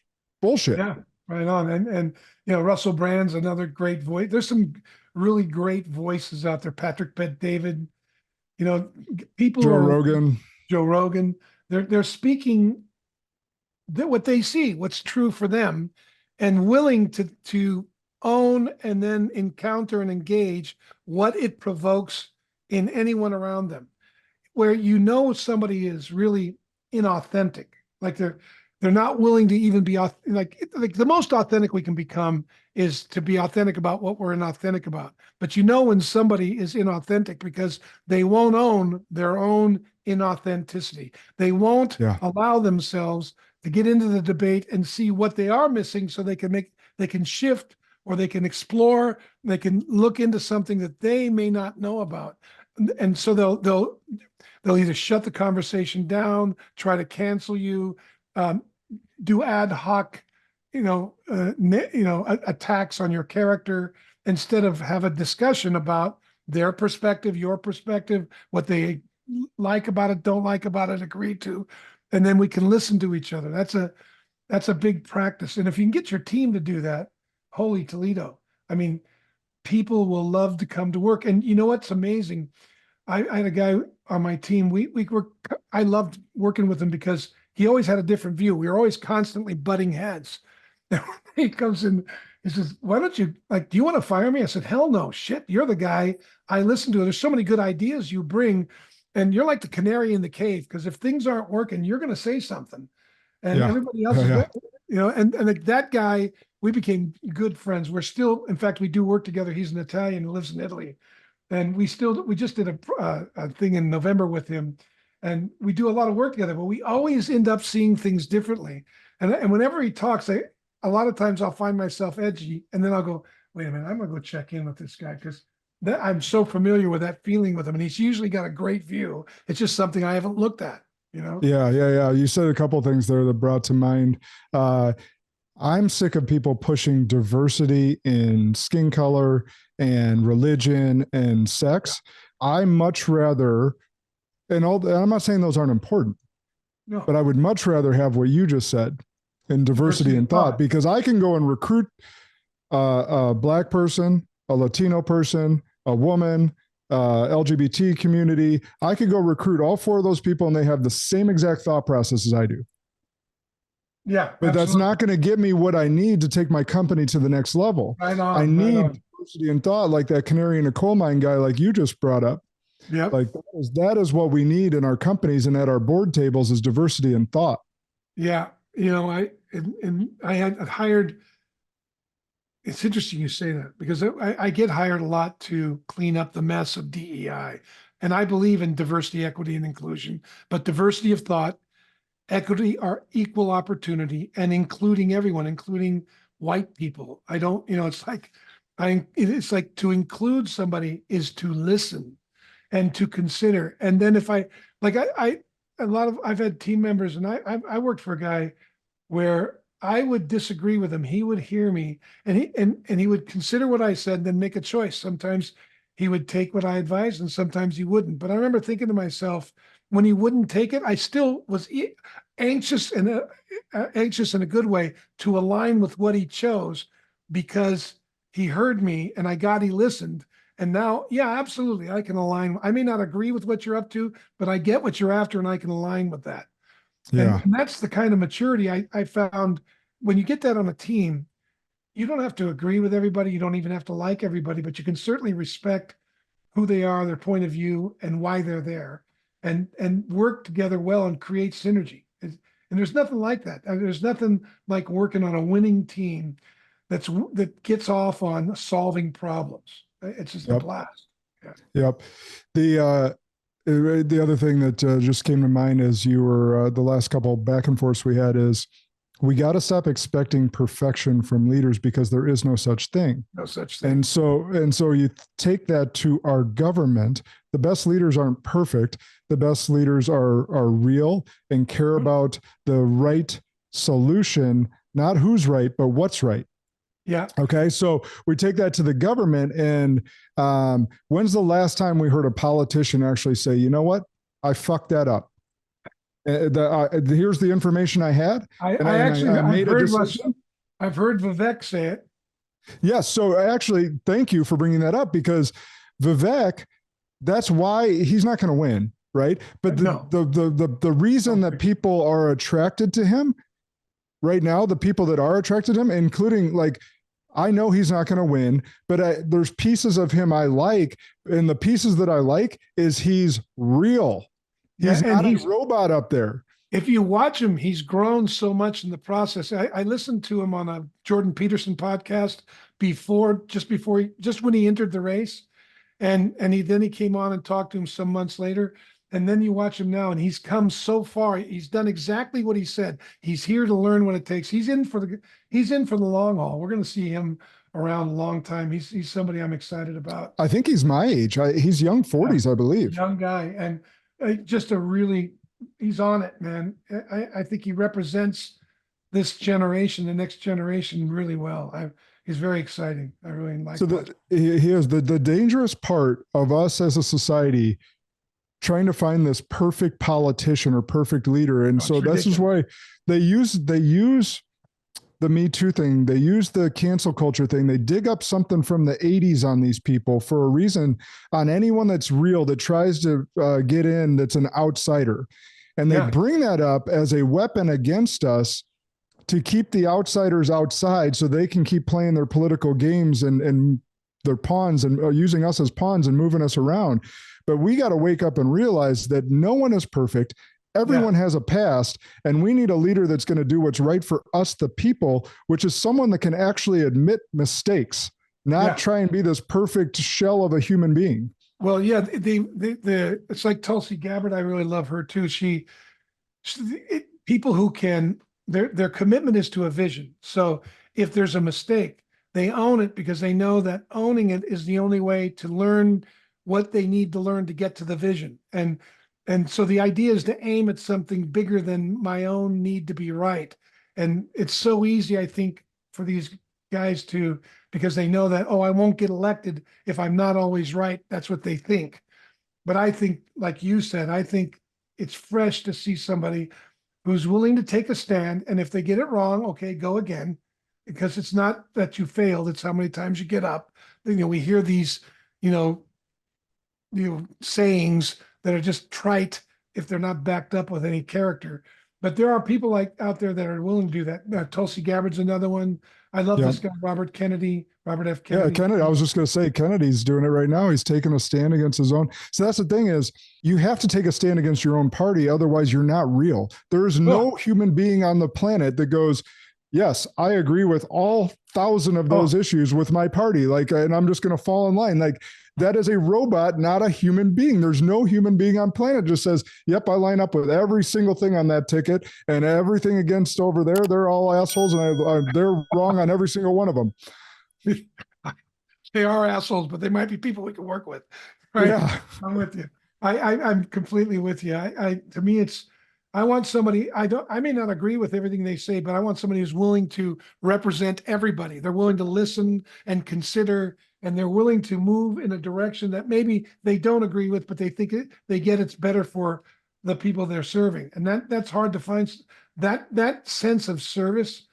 bullshit. Yeah, right on. And Russell Brand's another great voice. There's some really great voices out there. Patrick Bet-David, people. Joe Rogan. They're speaking what they see, what's true for them, and willing to own and then encounter and engage what it provokes in anyone around them. Where somebody is really inauthentic, like they're not willing to even be like the most authentic we can become is to be authentic about what we're inauthentic about. But when somebody is inauthentic because they won't own their own inauthenticity. They won't allow themselves to get into the debate and see what they are missing, so they can shift, or they can explore, they can look into something that they may not know about. And so they'll either shut the conversation down, try to cancel you, do ad hoc, attacks on your character, instead of have a discussion about their perspective, your perspective, what they like about it, don't like about it, agree to, and then we can listen to each other. That's a big practice. And if you can get your team to do that, holy Toledo. I mean, people will love to come to work. And you know what's amazing? I had a guy on my team. I loved working with him because he always had a different view. We were always constantly butting heads. He comes in, he says, "Why don't you do you want to fire me?" I said, "Hell no, shit. You're the guy I listen to. There's so many good ideas you bring, and you're like the canary in the cave. Because if things aren't working, you're going to say something, and everybody else is, and like that guy." We became good friends. We're still, in fact, we do work together. He's an Italian who lives in Italy, and we just did a thing in November with him, and we do a lot of work together. But we always end up seeing things differently. And whenever he talks, a lot of times I'll find myself edgy, and then I'll go, "Wait a minute, I'm gonna go check in with this guy because I'm so familiar with that feeling with him, and he's usually got a great view. It's just something I haven't looked at, you know." Yeah. You said a couple of things there that brought to mind. I'm sick of people pushing diversity in skin color and religion and sex. I much rather, and I'm not saying those aren't important, but I would much rather have what you just said in diversity in thought, because I can go and recruit a Black person, a Latino person, a woman, LGBT community. I could go recruit all four of those people and they have the same exact thought process as I do. Yeah, but that's not going to get me what I need to take my company to the next level. I need diversity in thought, like that canary in a coal mine guy, like you just brought up. Yeah, like that is what we need in our companies and at our board tables is diversity in thought. Yeah, I had hired. It's interesting you say that because I get hired a lot to clean up the mess of DEI, and I believe in diversity, equity, and inclusion, but diversity of thought. Equity are equal opportunity and including everyone, including white people. I don't, it's like to include somebody is to listen and to consider. And then if I've had team members and I worked for a guy where I would disagree with him. He would hear me and he would consider what I said, and then make a choice. Sometimes he would take what I advised and sometimes he wouldn't. But I remember thinking to myself, when he wouldn't take it, I still was anxious in a good way to align with what he chose because he heard me and he listened. And now, yeah, absolutely, I can align. I may not agree with what you're up to, but I get what you're after and I can align with that. Yeah. And that's the kind of maturity I found when you get that on a team. You don't have to agree with everybody. You don't even have to like everybody, but you can certainly respect who they are, their point of view, and why they're there. And work together well and create synergy. And there's nothing like that. There's nothing like working on a winning team that gets off on solving problems. It's just a blast. Yeah. Yep. The other thing that just came to mind as you were the last couple back and forths we had is we got to stop expecting perfection from leaders because there is no such thing. No such thing. And so you take that to our government. The best leaders aren't perfect. The best leaders are real and care about the right solution, not who's right, but what's right. Yeah. Okay. So we take that to the government. And when's the last time we heard a politician actually say, you know what? I fucked that up. Here's the information I had. I've heard Vivek say it. Yes. So actually, thank you for bringing that up because Vivek, that's why he's not going to win. Right. But the reason that people are attracted to him right now, the people that are attracted to him, including I know he's not going to win, but there's pieces of him I like. And the pieces that I like is he's real. He's not a robot up there. If you watch him, he's grown so much in the process. I listened to him on a Jordan Peterson podcast just when he entered the race. And he came on and talked to him some months later. And then you watch him now and he's come so far. He's done exactly what he said. He's here to learn what it takes. He's in for the long haul. We're going to see him around a long time. He's somebody I'm excited about. I think he's my age. He's young 40s, I believe. Young guy. And he's on it, man. I think he represents this generation, the next generation really well. He's very exciting. I really like so he is the dangerous part of us as a society trying to find this perfect politician or perfect leader. And so this is why they use the Me Too thing. They use the cancel culture thing. They dig up something from the 80s on these people for a reason, on anyone that's real, that tries to get in, that's an outsider. And they bring that up as a weapon against us to keep the outsiders outside so they can keep playing their political games and their pawns and using us as pawns and moving us around. But we got to wake up and realize that no one is perfect. Everyone has a past, and we need a leader that's going to do what's right for us, the people, which is someone that can actually admit mistakes, not try and be this perfect shell of a human being. Well, yeah, it's like Tulsi Gabbard. I really love her too. People who can, their commitment is to a vision. So if there's a mistake, they own it because they know that owning it is the only way to learn what they need to learn to get to the vision. And so the idea is to aim at something bigger than my own need to be right. And it's so easy, I think, for these guys to, because they know that, oh, I won't get elected if I'm not always right. That's what they think. But I think, like you said, I think it's fresh to see somebody who's willing to take a stand. And if they get it wrong, okay, go again, because it's not that you failed, it's how many times you get up. We hear these, sayings that are just trite if they're not backed up with any character. But there are people out there that are willing to do that. Tulsi Gabbard's another one. I love this guy, Robert F. Kennedy. Yeah, Kennedy. I was just going to say, Kennedy's doing it right now. He's taking a stand against his own. So that's the thing, is you have to take a stand against your own party. Otherwise, you're not real. There is no human being on the planet that goes, yes, I agree with all 1,000 of those issues with my party. And I'm just going to fall in line. That is a robot, not a human being. There's no human being on planet just says, yep, I line up with every single thing on that ticket, and everything against over there, they're all assholes, and they're wrong on every single one of them. They are assholes, but they might be people we can work with. Right? Yeah. I'm with you. I'm completely with you. To me, I want somebody, I may not agree with everything they say, but I want somebody who's willing to represent everybody. They're willing to listen and consider, and they're willing to move in a direction that maybe they don't agree with, but they think they get it's better for the people they're serving. And that's hard to find. That sense of service,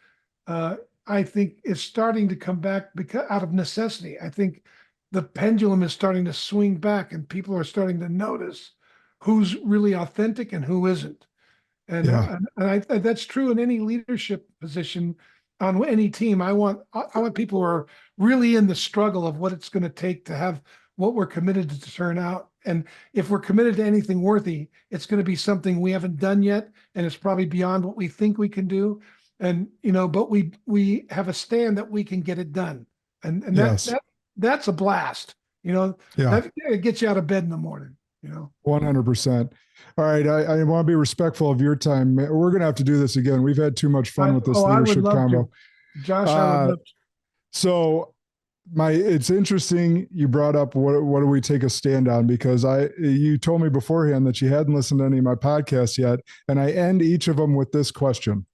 I think, is starting to come back out of necessity. I think the pendulum is starting to swing back, and people are starting to notice who's really authentic and who isn't. And that's true in any leadership position on any team. I want people who are really in the struggle of what it's going to take to have what we're committed to turn out. And if we're committed to anything worthy, it's going to be something we haven't done yet, and it's probably beyond what we think we can do. And but we have a stand that we can get it done, and that's a blast. That gets you out of bed in the morning. 100%. All right. I want to be respectful of your time. We're going to have to do this again. We've had too much fun with this leadership combo. Josh, I would love to. So it's interesting you brought up what do we take a stand on, because you told me beforehand that you hadn't listened to any of my podcasts yet. And I end each of them with this question.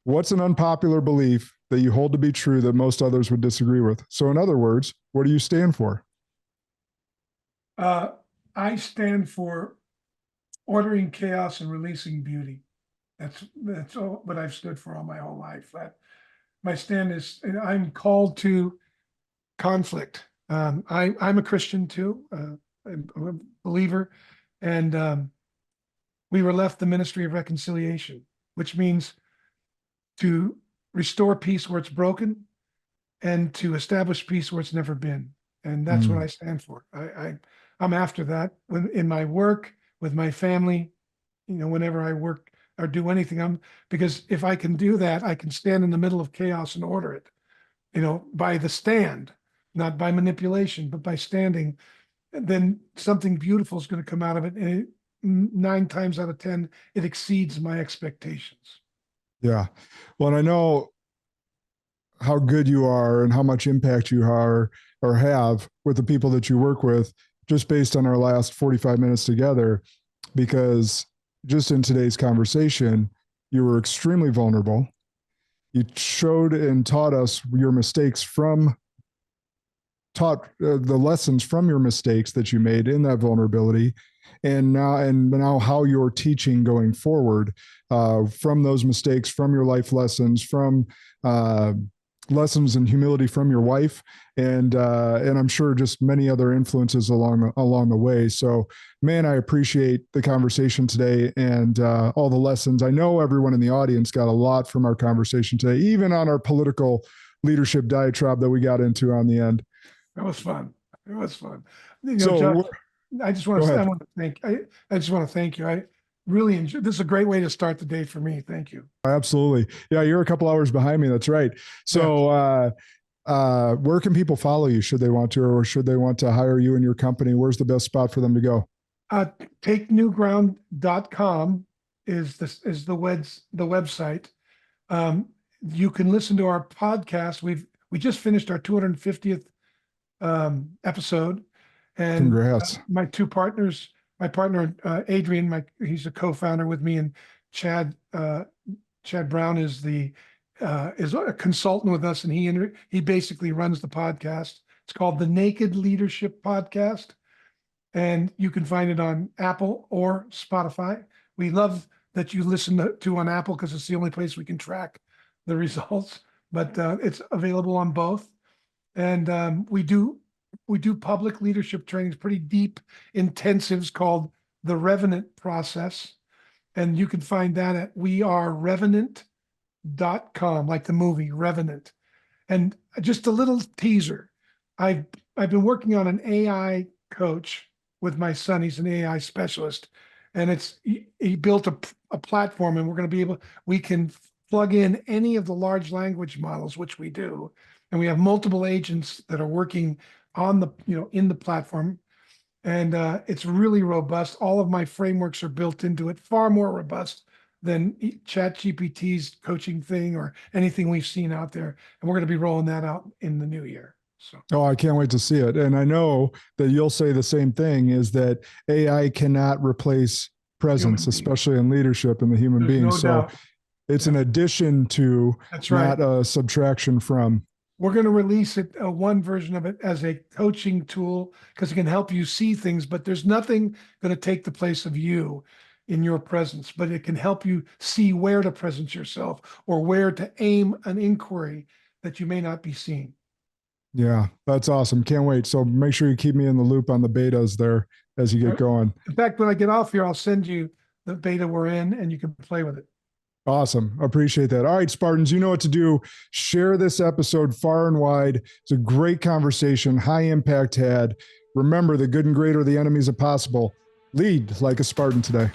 What's an unpopular belief that you hold to be true that most others would disagree with? So in other words, what do you stand for? I stand for ordering chaos and releasing beauty. That's all what I've stood for all my whole life. My stand is, and I'm called to conflict. I'm a Christian too. I'm a believer, and we were left the ministry of reconciliation, which means to restore peace where it's broken and to establish peace where it's never been. And that's what I stand for. I'm after that in my work, with my family, whenever I work or do anything, because if I can do that, I can stand in the middle of chaos and order it, by the stand, not by manipulation, but by standing. And then something beautiful is going to come out of it. And 9 times out of 10, it exceeds my expectations. Yeah. Well, and I know how good you are and how much impact you are or have with the people that you work with, just based on our last 45 minutes together, because just in today's conversation, you were extremely vulnerable. You showed and taught us your mistakes from taught the lessons from your mistakes that you made in that vulnerability, and now how you're teaching going forward from those mistakes, from your life lessons, from lessons in humility from your wife, and I'm sure just many other influences along the way. So, man, I appreciate the conversation today and all the lessons. I know everyone in the audience got a lot from our conversation today, even on our political leadership diatribe that we got into on the end. That was fun. It was fun. You know, So, Josh, I just want go to. ahead. I just want to thank you. I really enjoy. This is a great way to start the day for me. Thank you. Absolutely. Yeah, you're a couple hours behind me. That's right. So, where can people follow you? Should they want to, or should they want to hire you in your company? Where's the best spot for them to go? TakeNewGround.com is the website. You can listen to our podcast. We just finished our 250th episode, and Congrats. my partner Adrian, he's a co-founder with me, and Chad Brown is a consultant with us, and he basically runs the podcast. It's called the Naked Leadership Podcast, and you can find it on Apple or Spotify. We love that you listen to on Apple because it's the only place we can track the results, but it's available on both. And we do public leadership trainings, pretty deep intensives called the Revenant Process. And you can find that at wearerevenant.com, like the movie Revenant. And just a little teaser. I've been working on an AI coach with my son. He's an AI specialist. And he built a platform, and we can plug in any of the large language models, which we do. And we have multiple agents that are working on in the platform. And it's really robust. All of my frameworks are built into it, far more robust than ChatGPT's coaching thing or anything we've seen out there. And we're going to be rolling that out in the new year. So. Oh, I can't wait to see it. And I know that you'll say the same thing, is that AI cannot replace presence, especially in leadership and the human being. No so doubt. It's an addition to, that's right, not a subtraction from. We're going to release it, one version of it, as a coaching tool, because it can help you see things, but there's nothing going to take the place of you in your presence, but it can help you see where to presence yourself or where to aim an inquiry that you may not be seeing. Yeah, that's awesome. Can't wait. So make sure you keep me in the loop on the betas there as you get going. In fact, when I get off here, I'll send you the beta we're in and you can play with it. Awesome. Appreciate that. All right, Spartans, you know what to do. Share this episode far and wide. It's a great conversation, high impact had. Remember, the good and great are the enemies of possible. Lead like a Spartan today.